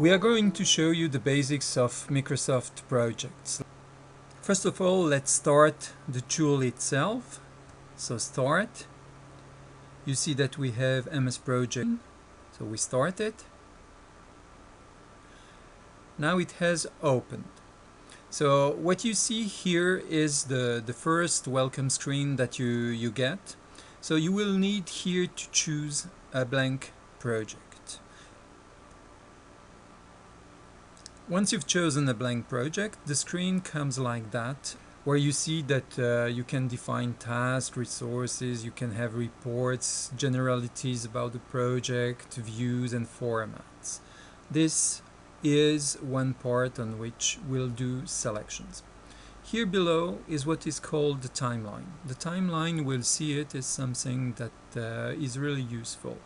We are going to show you the basics of Microsoft projects. First of all, let's start the tool itself. So start. You see that we have MS Project. So we start it. Now it has opened. So what you see here is the first welcome screen that you get. So you will need here to choose a blank project. Once you've chosen a blank project, the screen comes like that, where you see that you can define tasks, resources, you can have reports, generalities about the project, views and formats. This is one part on which we'll do selections. Here below is what is called the timeline. The timeline, we'll see it as something that is really useful.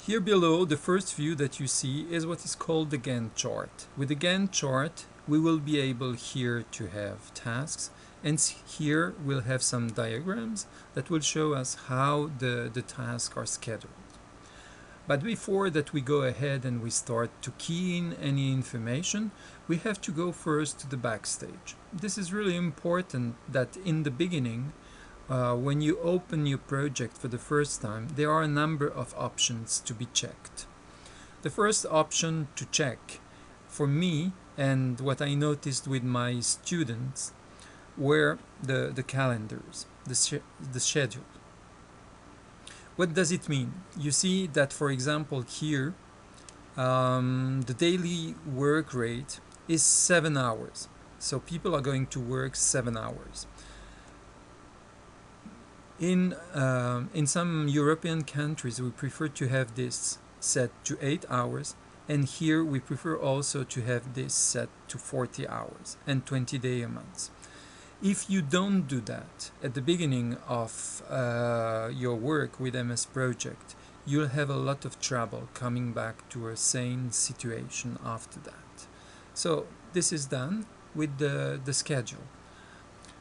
Here below, the first view that you see is what is called the Gantt chart. With the Gantt chart, we will be able here to have tasks, and here we'll have some diagrams that will show us how the tasks are scheduled. But before that we go ahead and we start to key in any information, we have to go first to the backstage. This is really important that in the beginning, when you open your project for the first time, there are a number of options to be checked. The first option to check for me, and what I noticed with my students, were the calendars, the schedule. What does it mean? You see that, for example, here the daily work rate is 7 hours. So people are going to work 7 hours. In some European countries, we prefer to have this set to 8 hours, and here we prefer also to have this set to 40 hours and 20 days a month. If you don't do that at the beginning of your work with MS Project, you'll have a lot of trouble coming back to a sane situation after that. So this is done with the schedule.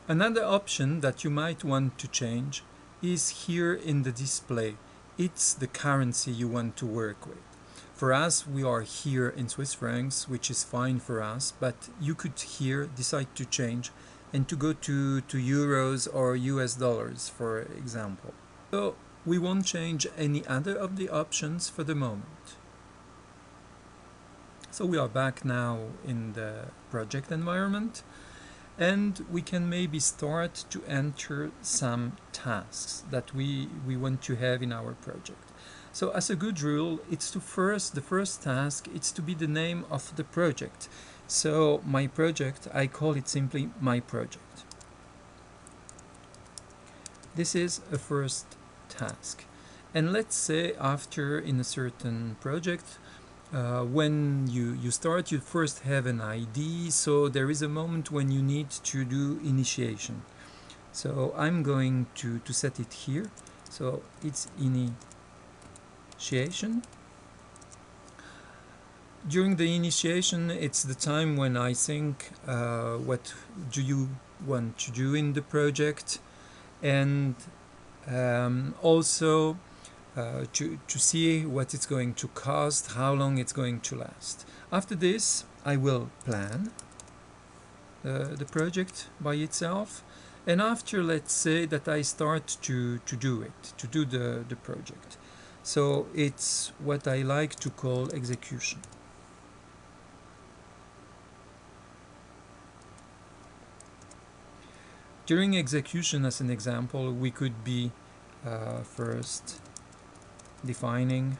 Another option that you might want to change is here in the display. It's the currency you want to work with. For us, we are here in Swiss francs, which is fine for us, but you could here decide to change and to go to euros or US dollars, for example. So we won't change any other of the options for the moment. So we are back now in the project environment, and we can maybe start to enter some tasks that we want to have in our project. So as a good rule, it's the first task, it's to be the name of the project. So my project, I call it simply my project. This is a first task. And let's say after in a certain project, when you start, you first have an ID, so there is a moment when you need to do initiation. So I'm going to set it here. So it's initiation. During the initiation, it's the time when I think what do you want to do in the project, and also to see what it's going to cost, how long it's going to last. After this, I will plan the project by itself, and after, let's say that I start to do the project. So it's what I like to call execution. During execution, as an example, we could be first defining,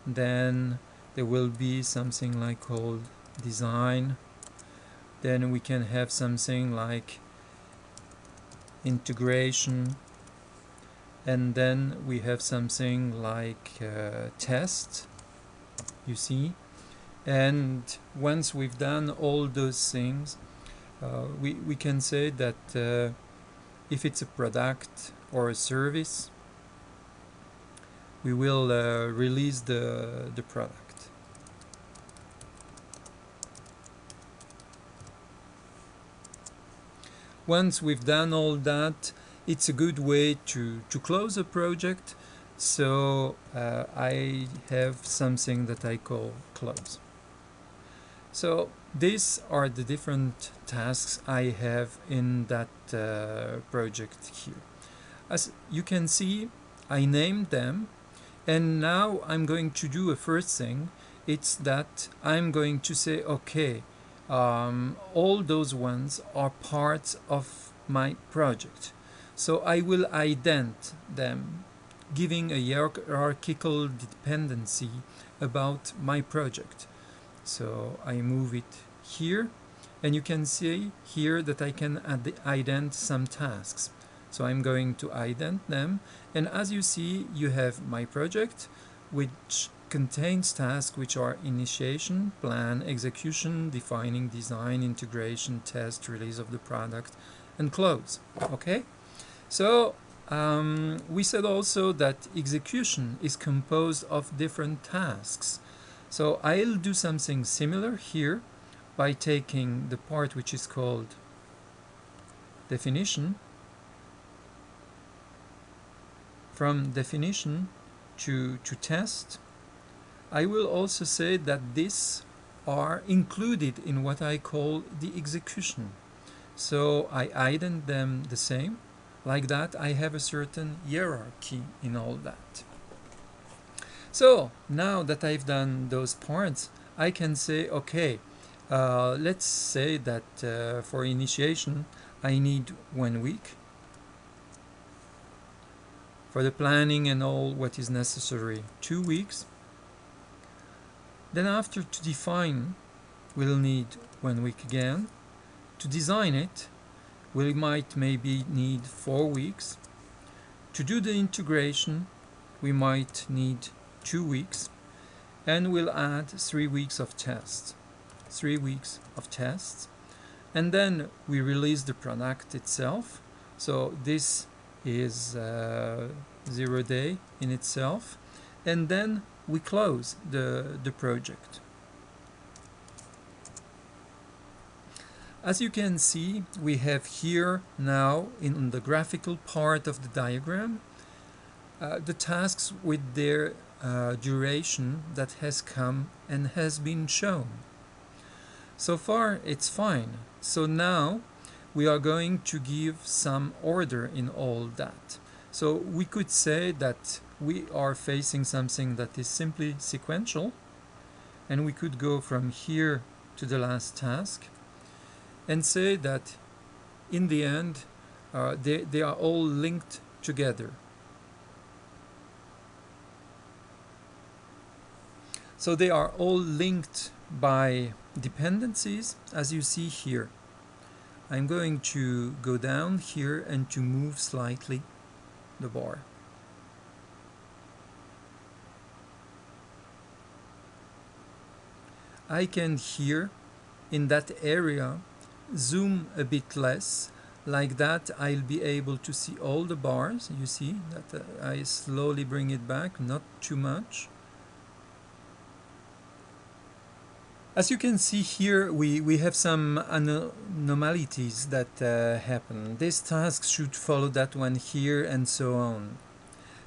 then there will be something like called design, then we can have something like integration, and then we have something like test, you see. And once we've done all those things, we can say that if it's a product or a service, we will release the product. Once we've done all that, it's a good way to close a project. So I have something that I call close. So these are the different tasks I have in that project here. As you can see, I named them, and now I'm going to do a first thing. It's that I'm going to say, okay, all those ones are parts of my project. So I will ident them, giving a hierarchical dependency about my project. So I move it here, and you can see here that I can ident some tasks. So I'm going to ident them, and as you see, you have my project, which contains tasks which are initiation, plan, execution, defining, design, integration, test, release of the product, and close. Okay? So we said also that execution is composed of different tasks. So I'll do something similar here by taking the part which is called definition. From definition to test, I will also say that these are included in what I call the execution. So I ident them the same. Like that, I have a certain hierarchy in all that. So now that I've done those parts, I can say, okay, let's say that for initiation, I need 1 week. For the planning and all what is necessary, 2 weeks. Then after, to define, we'll need 1 week again. To design it, we might maybe need 4 weeks. To do the integration, we might need 2 weeks. And we'll add 3 weeks of tests. 3 weeks of tests. And then we release the product itself. So this is 0 day in itself. And then we close the project. As you can see, we have here now in the graphical part of the diagram the tasks with their duration that has come and has been shown. So far it's fine. So now we are going to give some order in all that. So we could say that we are facing something that is simply sequential, and we could go from here to the last task and say that in the end they are all linked together. So they are all linked by dependencies, as you see here. I'm going to go down here and to move slightly the bar. I can here in that area zoom a bit less. Like that I'll be able to see all the bars. You see that I slowly bring it back, not too much. As you can see here, we have some anomalies that happen. This task should follow that one here and so on.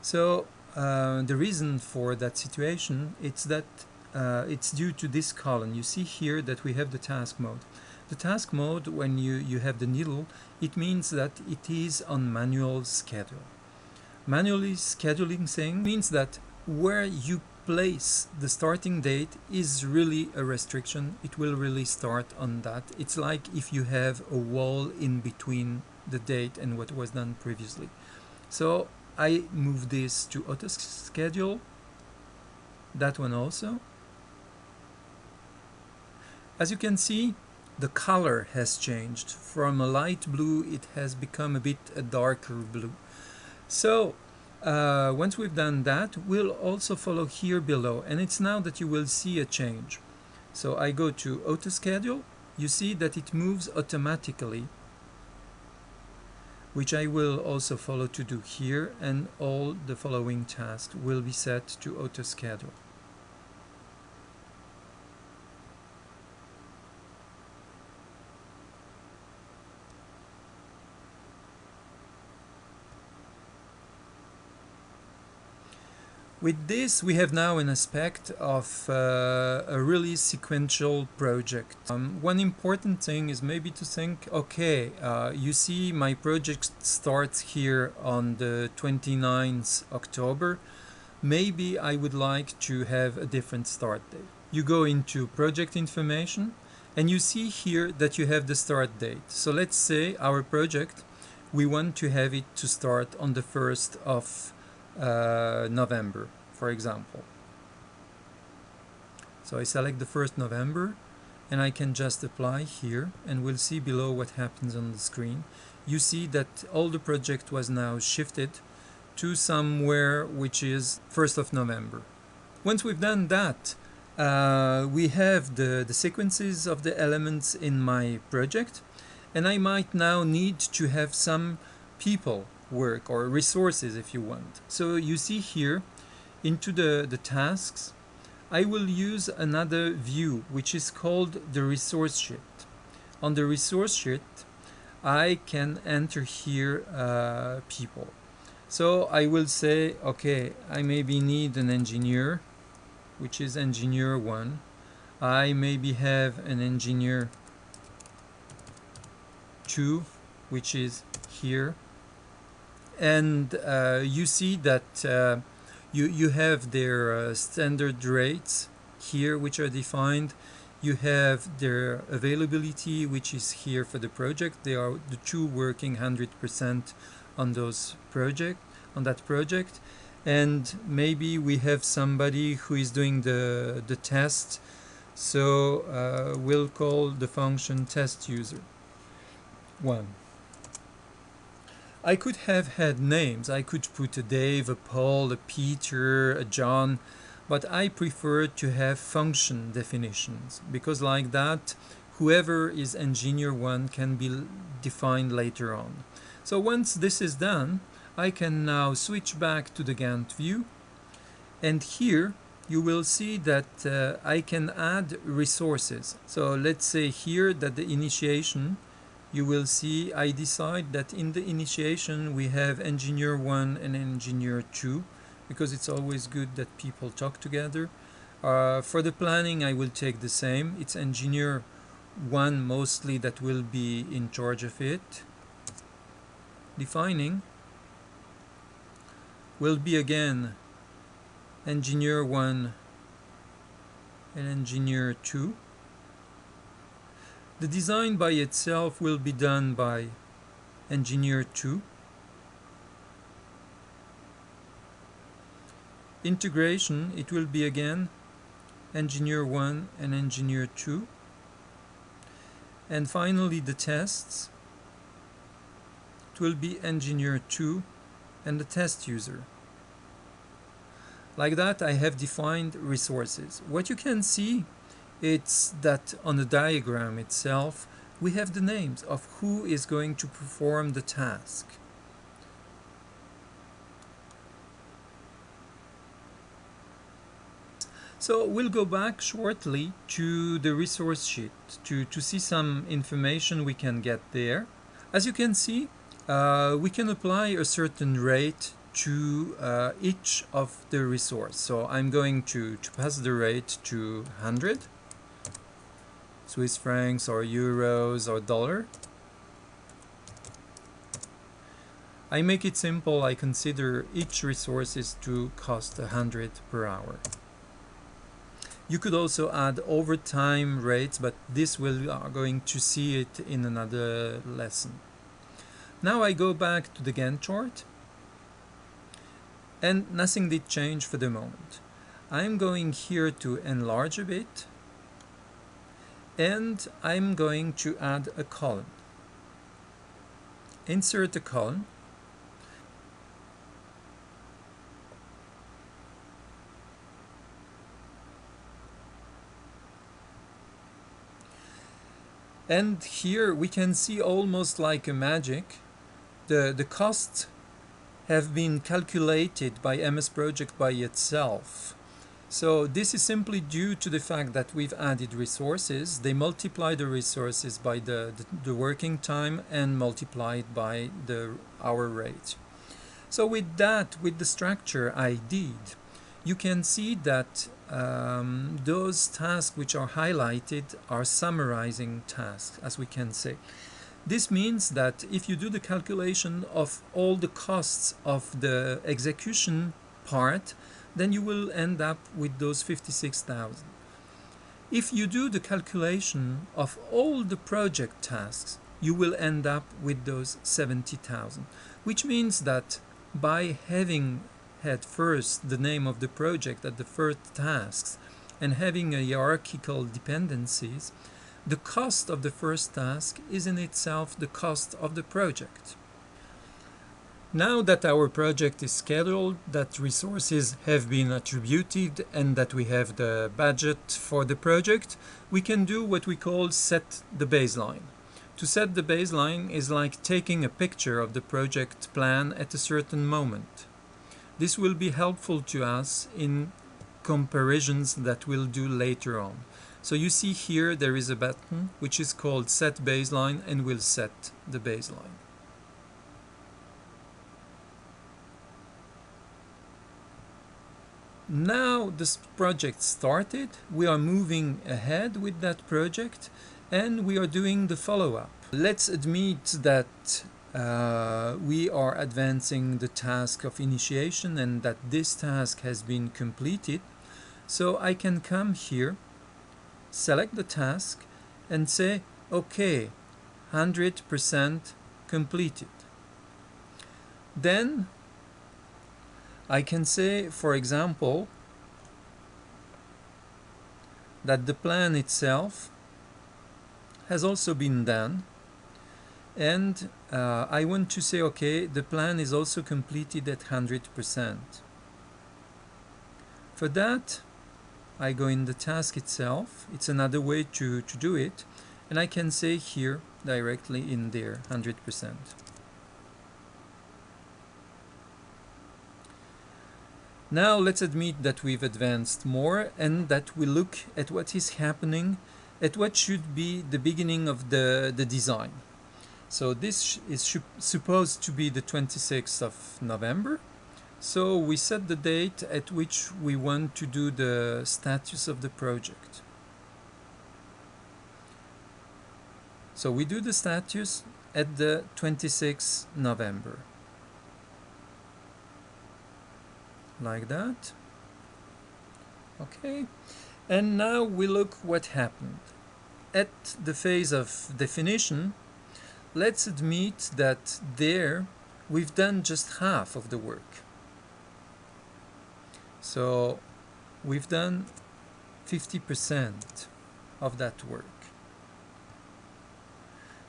So the reason for that situation is that it's due to this column. You see here that we have the task mode. The task mode, when you have the needle, it means that it is on manual schedule. Manually scheduling thing means that where you place the starting date is really a restriction. It will really start on that. It's like if you have a wall in between the date and what was done previously. So I move this to auto schedule, that one also. As you can see, the color has changed. From a light blue it has become a bit a darker blue. So once we've done that, we'll also follow here below, and it's now that you will see a change. So I go to auto schedule. You see that it moves automatically, which I will also follow to do here, and all the following tasks will be set to auto schedule. With this, we have now an aspect of a really sequential project. One important thing is maybe to think, okay, you see my project starts here on the 29th October. Maybe I would like to have a different start date. You go into project information and you see here that you have the start date. So let's say our project, we want to have it to start on the 1st of November, for example. So I select the 1st November and I can just apply here, and we'll see below what happens on the screen. You see that all the project was now shifted to somewhere which is 1st of November. Once we've done that, we have the sequences of the elements in my project, and I might now need to have some people work, or resources if you want. So you see here into the tasks, I will use another view which is called the resource sheet. On the resource sheet I can enter here people. So I will say, okay, I maybe need an engineer, which is engineer 1. I maybe have an engineer 2, which is here. And you see that you have their standard rates here, which are defined. You have their availability, which is here for the project. They are the two working 100% on that project. And maybe we have somebody who is doing the test. So we'll call the function test user 1. I could have had names. I could put a Dave, a Paul, a Peter, a John, but I prefer to have function definitions, because like that, whoever is engineer 1 can be defined later on. So once this is done, I can now switch back to the Gantt view, and here you will see that I can add resources. So let's say here that the initiation, you will see I decide that in the initiation we have engineer 1 and engineer 2, because it's always good that people talk together. For the planning I will take the same. It's engineer 1 mostly that will be in charge of it. Defining will be again engineer 1 and engineer 2. The design by itself will be done by engineer 2. Integration, it will be again engineer 1 and engineer 2. And finally the tests, it will be engineer 2 and the test user. Like that I have defined resources. What you can see, it's that on the diagram itself we have the names of who is going to perform the task. So we'll go back shortly to the resource sheet to see some information we can get there. As you can see, we can apply a certain rate to each of the resource. So I'm going to pass the rate to 100 Swiss francs or euros or dollar. I make it simple. I consider each resource is to cost 100 per hour. You could also add overtime rates, but this we are going to see it in another lesson. Now I go back to the Gantt chart, and nothing did change for the moment. I'm going here to enlarge a bit, and I'm going to add a column. Insert a column. And here we can see almost like a magic, the costs have been calculated by MS Project by itself. So this is simply due to the fact that we've added resources. They multiply the resources by the working time and multiply it by the hour rate. So with that, with the structure I did, you can see that those tasks which are highlighted are summarizing tasks, as we can say. This means that if you do the calculation of all the costs of the execution part, then you will end up with those 56,000. If you do the calculation of all the project tasks, you will end up with those 70,000, which means that by having had first the name of the project at the first tasks and having a hierarchical dependencies, the cost of the first task is in itself the cost of the project. Now that our project is scheduled, that resources have been attributed, and that we have the budget for the project, we can do what we call set the baseline. To set the baseline is like taking a picture of the project plan at a certain moment. This will be helpful to us in comparisons that we'll do later on. So you see here there is a button which is called set baseline and will set the baseline. Now this project started, we are moving ahead with that project and we are doing the follow-up. Let's admit that we are advancing the task of initiation and that this task has been completed. So I can come here, select the task and say, okay, 100% completed. Then I can say, for example, that the plan itself has also been done, and I want to say, okay, the plan is also completed at 100%. For that, I go in the task itself. It's another way to do it, and I can say here directly in there 100%. Now let's admit that we've advanced more and that we look at what is happening at what should be the beginning of the design. So this is supposed to be the 26th of November. So we set the date at which we want to do the status of the project. So we do the status at the 26th November. Like that. Okay, and now we look what happened. At the phase of definition, let's admit that there we've done just half of the work. So we've done 50% of that work.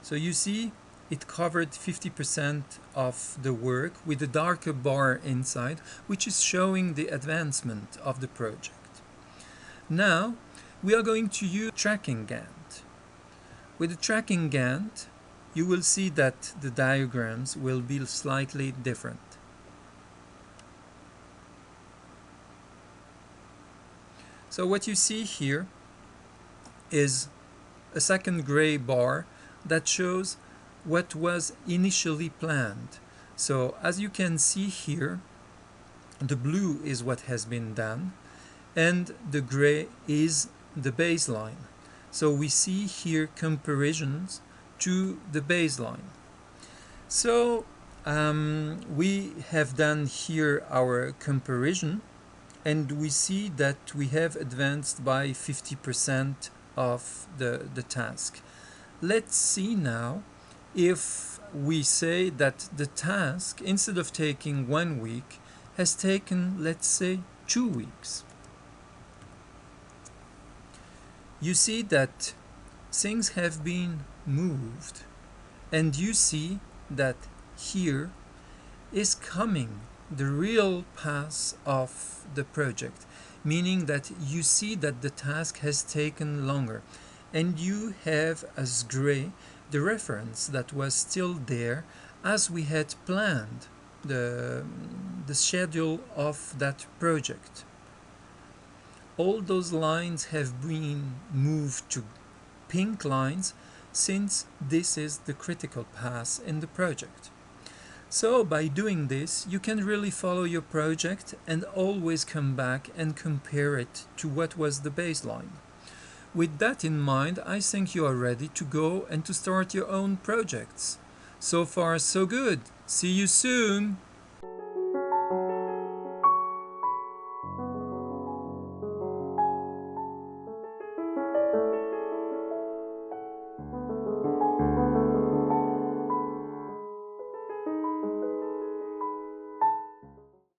So you see, it covered 50% of the work with a darker bar inside, which is showing the advancement of the project. Now, we are going to use tracking Gantt. With the tracking Gantt, you will see that the diagrams will be slightly different. So what you see here is a second gray bar that shows what was initially planned. So as you can see here, the blue is what has been done and the gray is the baseline. So we see here comparisons to the baseline. So we have done here our comparison and we see that we have advanced by 50% of the task. Let's see now if we say that the task, instead of taking 1 week, has taken, let's say, 2 weeks. You see that things have been moved, and you see that here is coming the real path of the project, meaning that you see that the task has taken longer, and you have as gray the reference that was still there as we had planned the schedule of that project. All those lines have been moved to pink lines since this is the critical path in the project. So by doing this, you can really follow your project and always come back and compare it to what was the baseline. With that in mind, I think you are ready to go and to start your own projects. So far, so good. See you soon!